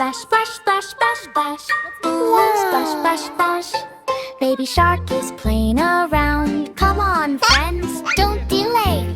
splash, splash, splash, splash, splash. Ooh, splash, splash, splash. Baby shark is playing around. Come on, friends, don't delay.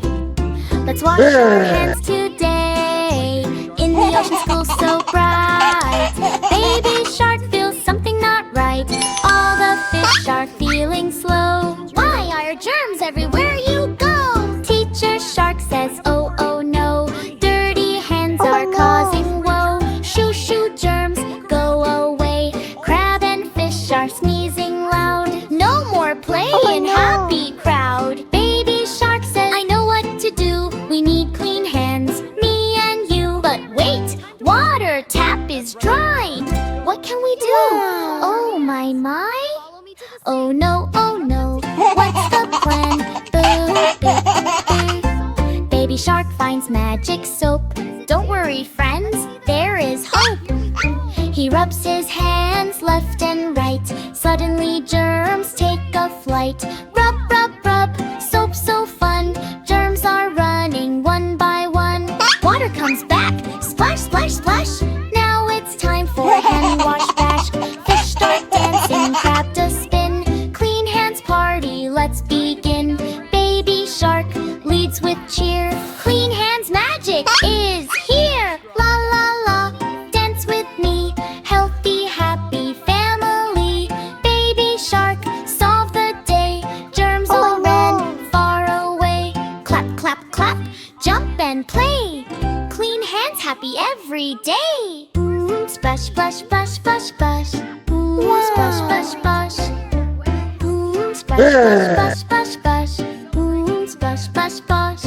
Let's wash our hands today in the ocean school so bright. Baby shark feels something not right. All the fish are feeling slow. Why are germs everywhere you go? Teacher shark says, oh, oh no. Dirty hands are causing woe. Shoo, shoo, germs, go away. Crab and fish are sneezing loud. No more play in happy crowd. Baby shark says, I know what to do. We need clean hands, me and you. But wait, water tap is dry. What can we do? Oh my, my. Oh no, what's the plan? Boo, boo, boo. Baby shark finds magic soap. Don't worry, friends, there is hope. He rubs his hands left and right. Suddenly germs take a flight. Rub, rub, rub, soap so fun. Germs are running one by one. Water comes back, splash, splash, splash. Now it's time for a hand wash bash. Fish start dancing, crab does spin. Clean hands party, let's begin. Baby shark leads with cheer. Clean hands magic is here. La la la, dance with me. Healthy, happy family. Baby shark, solve the day. Germs all ran far away. Clap, clap, clap, jump and play. Clean hands happy every day. Splash, splash, splash, splash, splash. Splash, splash, splash. Splash, splash, splash, splash, splash. Splash, splash, splash.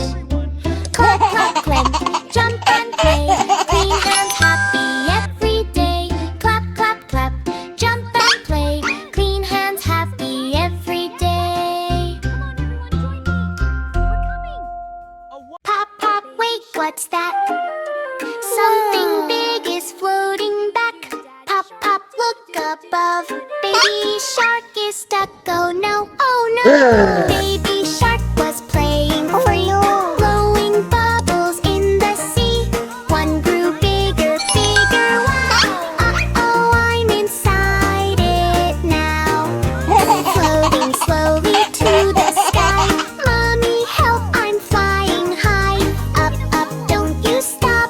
Clap, clap, clap, jump and play. Clean hands happy every day. Clap, clap, clap, jump and play. Clean hands happy every day. Pop, pop, wait, what's that? Something big is floating back. Pop, pop, look above. Baby shark is stuck, oh no, oh no. Baby shark was playing free, blowing bubbles in the sea. One grew bigger, bigger, wow. Uh-oh, I'm inside it now. Floating slowly to the sky. Mommy, help, I'm flying high. Up, up, don't you stop.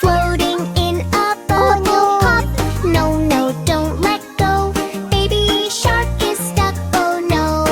Floating in a bubble pop. No, no, don't let go. Baby shark is stuck, oh no.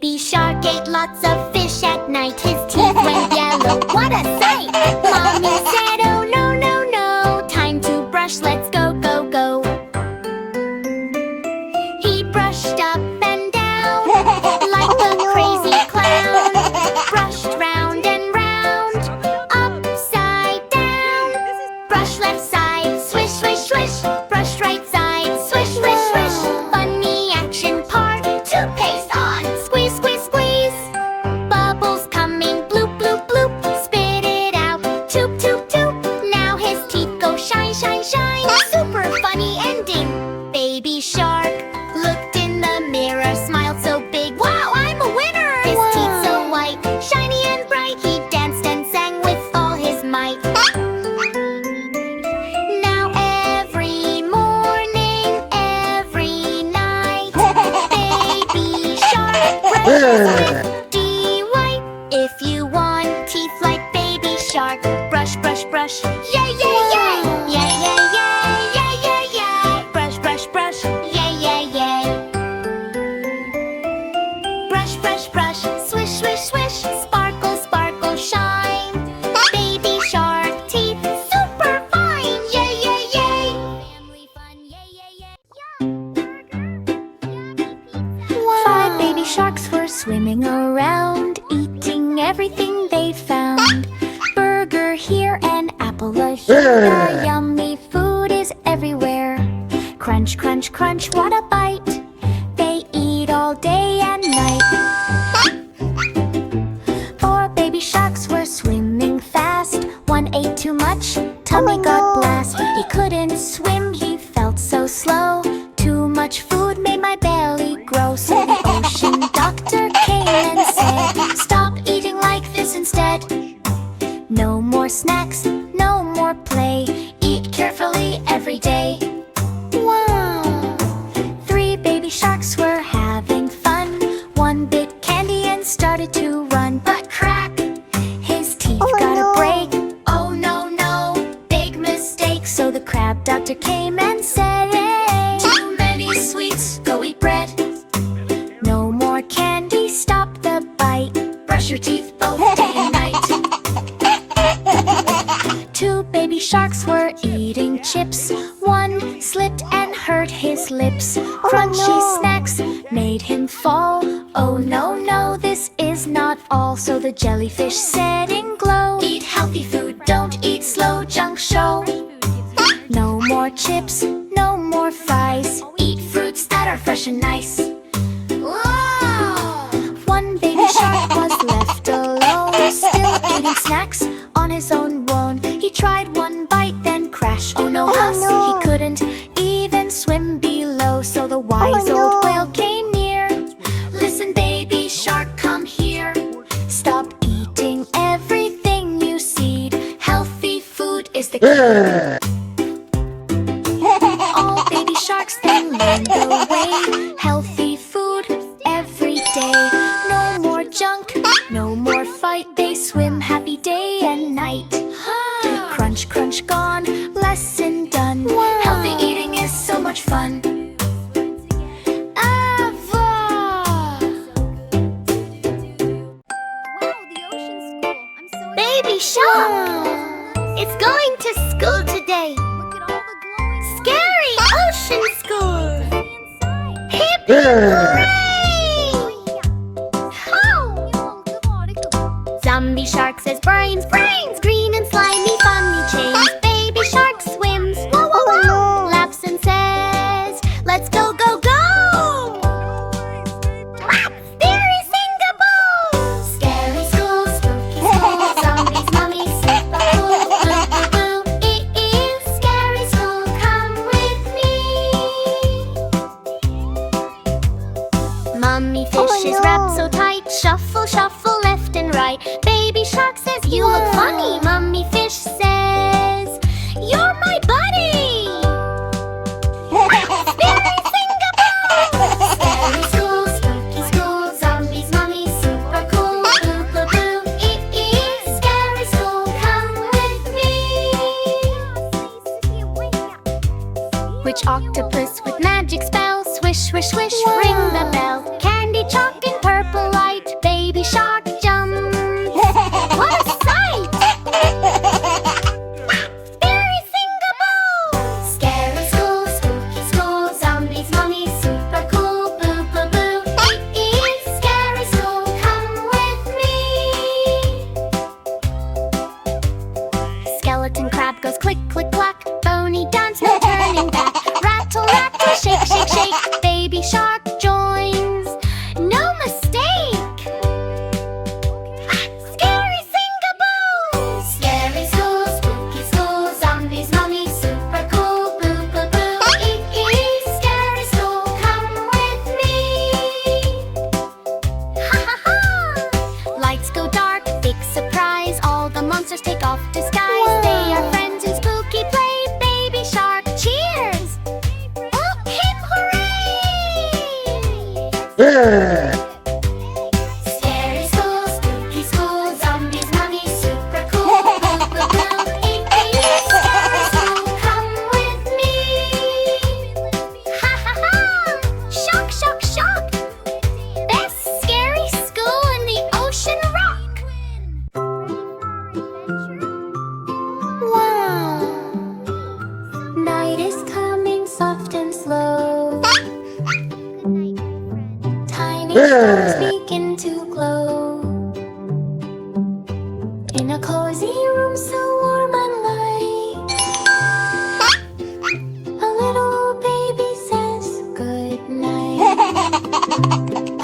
Baby shark ate lots of fish at night. His teeth went yellow, what a sight! Mommy said, oh no, no, no, time to brush, let's go, go, go. He brushed up and down like a crazy clown. Brushed round and round, upside down. Brush left side, swish, swish, swish. Brush right side, swish, swish, swish. Funny action part, toothpaste on. Squeeze, squeeze, squeeze. Bubbles coming, bloop, bloop, bloop. Spit it out, toop, toop, toop. Now his teeth go shine, shine, shine. Super funny ending. Baby shark looked in the mirror, smiled so big. Wow, I'm a winner! His teeth so white, shiny and bright. He danced and sang with all his might. Now every morning, every night, baby shark brushes his teeth white. If you want teeth like baby shark, brush, brush, brush. Yay, yay, yay! Yay, yay, yay! Yay, yay, yay! Brush, brush, brush. Yay, yay, yay! Brush, brush, brush. Swish, swish, swish. Sparkle, sparkle, shine. Baby shark teeth, super fine. Yay, yay, yay! Family fun. Yay, yay, yay! Five baby sharks were swimming around, eating everything they found. Burger here and apple here. The yummy food is everywhere. Crunch, crunch, crunch, what a bite. They eat all day and night. Four baby sharks were swimming fast. One ate too much, tummy got blast. He couldn't swim, he felt so slow. Too much food made my belly grow. So the ocean doctor came and said, stop eating like this instead. No more snacks, no more play. Eat carefully every day. Wow! Three baby sharks were having fun. One bit candy and started to run. But crack! His teeth got a break. Oh no, no, big mistake. So the crab doctor came and said, hey, too many sweets, go eat bread. No more candy, stop the bite. Brush your teeth both day and night. Two baby sharks were eating chips. One slipped and hurt his lips. Crunchy snacks made him fall. Oh no, no, this is not all. So the jellyfish said in glow, eat healthy food, don't eat slow junk show. No more chips, no more fries. Eat fruits that are fresh and nice. Whoa! One baby shark was left alone, still eating snacks on his own bone. He tried one bite, then crash. Oh no, huss! He couldn't even swim below. So the wise old whale came near. Listen, baby shark, come here. Stop eating everything you see. Healthy food is the key. All baby sharks then learned the way. Healthy food every day. No more junk, no more fight. They swim happy day and night. Crunch, crunch, gone, lesson done. Healthy eating is so much fun. Baby shark! It's going to school today. Scary ocean school! Hip hooray! Zombie shark says brains, brains, green and slimy, funny chains. Baby shark swims, whoa, whoa, whoa, laughs and says, let's go, go, go! Scary Singapore! Scary school, spooky school, zombies, mummies, super cool, boo, boo, boo. It is scary school, come with me. Mummy fish is wrapped so tight, shuffle, shuffle, left and right. Baby shark says, you look funny. Mummy fish says, you're my buddy. Scary Singapore! Scary school, spooky school, zombies, mummies, super cool, boo, boo, boo. It is scary school, come with me. Which octopus with magic spells? Swish, swish, swish, ring the bell. Candy, chalk, and purple toddlers take off disguise. They are friends in spooky play. Baby shark, cheers! Oh, hip hooray! Scary school, spooky school, zombies, mommy, super cool. Look, look, look, 8 scary school, come with me. Ha ha ha! Shock, shock, shock! Best scary school in the ocean rock! Wow! Night is coming soft and slow. Tiny stars begin to glow. In a cozy room so warm and light, a little baby says good night.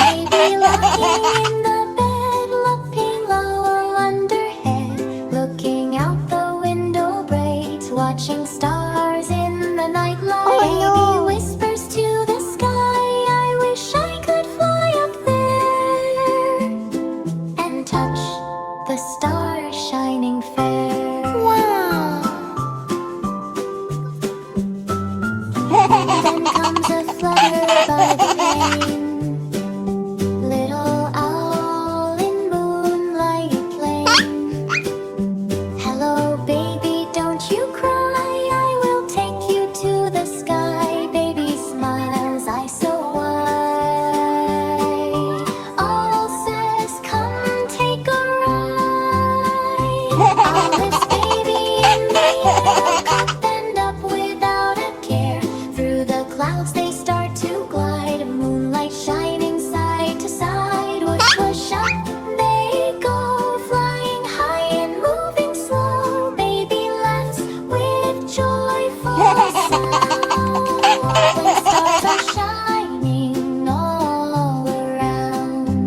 Baby lying in the bed, looking low underhead, looking out the window bright, watching stars in the night light. Baby whispers to the sky, I wish I could fly up there and touch the stars shining fair. Wow! Then comes a flutter by the lane, little owl in moonlight playing. Hello baby, don't you cry, I will take you to the sky. Baby smiles, eyes so wide. All says, come take a ride. I'll lift baby in the air, up and up without a care. Through the clouds they start to glide, moonlight shining side to side. Push, push up, they go, flying high and moving slow. Baby laughs with joyful sound when stars are shining all around.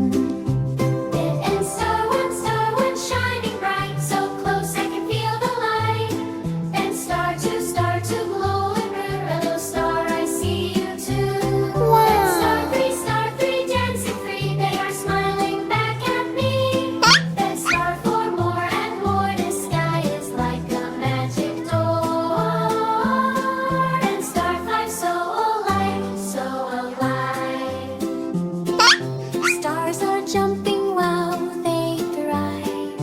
And star one shining bright, so close I can feel the light. And star two glow and red. Hello star, I see you too. And star three dancing free, they are smiling back at me. Then star four, more and more, the sky is like a magic door. And star five, so alive, so alive. Stars are jumping, wow, they thrive.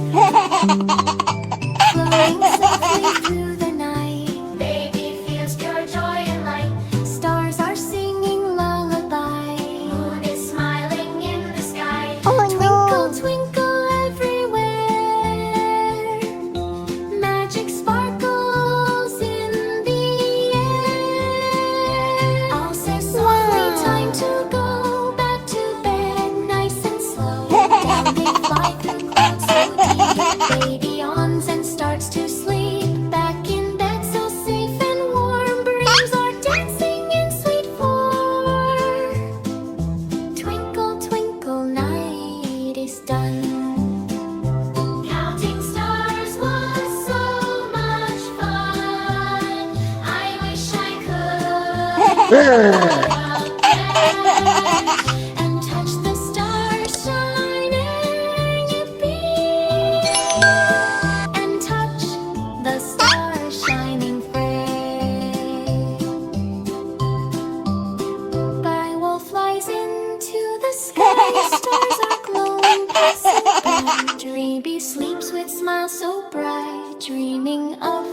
Floating softly through the night, baby feels pure joy and light. Stars are singing lullaby, moon is smiling in the sky. Twinkle, twinkle everywhere, magic sparkles in the air. All says softly, time to go back to bed, nice and slow. Down they fly through clouds so deep, baby yawns and starts to sleep. Back in bed so safe and warm, dreams are dancing in sweet form. Twinkle, twinkle, night is done. Counting stars was so much fun. I wish I could out there and touch the stars shining, yippee, and touch the stars shining fair. By wolf flies into the sky, stars are glowing, passing by. Dreamy sleeps with smiles so bright, dreaming of